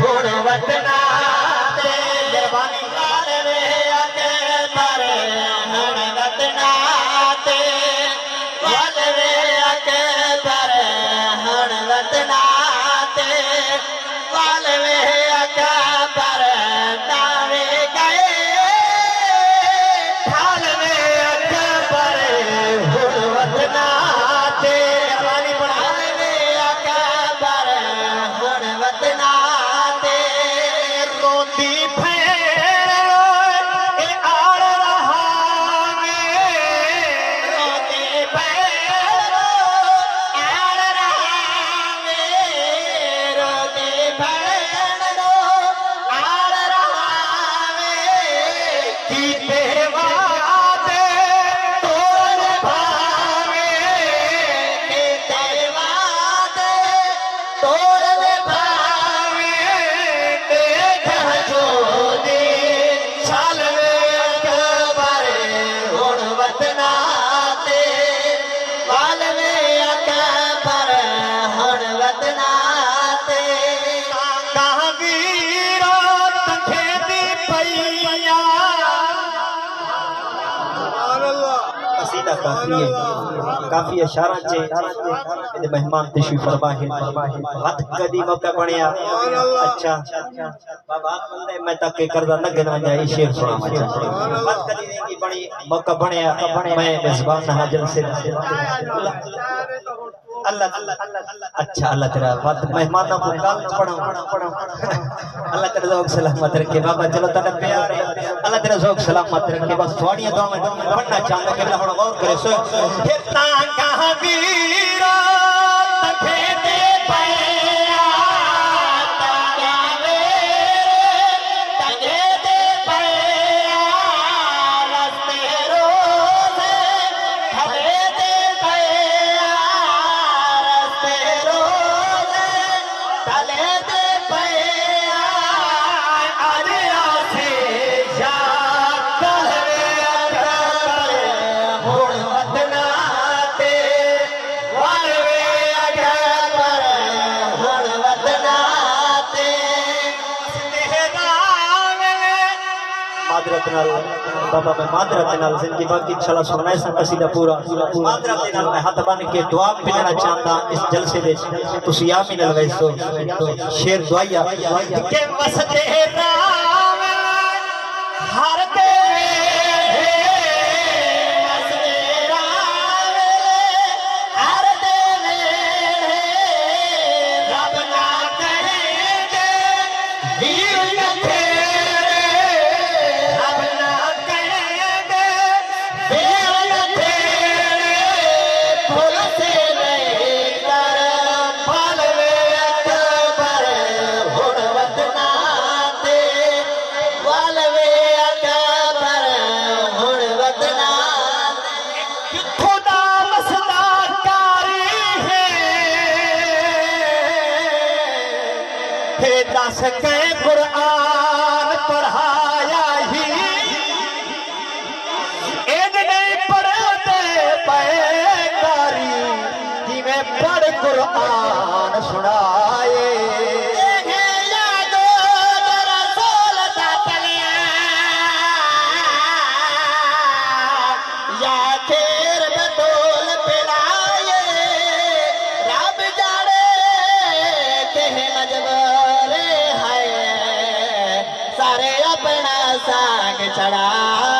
हुण वतना ते जबानी वाले आके पर हुण वतना ते वाले आके पर हुण वतना ते वाले आके पर नावे गए ठालवे आके पर हुण वतना ते जबानी वाले आके पर हुण वतना ते रोंदी काफी इशारा चे मेहमान तशरीफ फरमा है हद कदी मौका बनया अच्छा बाबा बंदे मैं तक के करदा लगन वजा शेर सुना हद कदी की बनी मौका बनया मैं मेजबान हाजिर से अल्लाह अच्छा अल्लाह तेरा बात मेहमानों को काम पढ़ो अल्लाह तेरा ज़ौक़ सलामत रखे बाबा चलो तेरा प्यार अल्लाह तेरा ज़ौक़ सलामत रखे बस थोड़ी दुआ में पढ़ना चाहता कि अल्लाह गौर करे सो कितना कहां वीरा तखे दे पया तगावे तगे दे पया रस्ते रोज़े खले दे पया रस्ते रोज़े खले दे पया अरे आसे या कहवे अकबर हुण वतना ते वालवे अकबर हुण वतना ते मादरत नाल बाबा मैं मादरत नाल जिंदगी बाकी इंशाल्लाह सुनना है कसीदा पूरा मादरत नाल मैं हाथ बन के दुआ पिनना चाहता इस जलसे दे तुसी आमीन अलवैसो शेर दुआया के वसते राम हर दे वसते राम हर दे रब ना करेंगे वीर कथे दस के कुरान पढ़ाया ही एक नहीं पढ़ते पैकारी कि मैं पढ़ कुरान सुनाए या खेर बदौल पिलाए रब जाने के मजबूर सारे अपना साग चढ़ा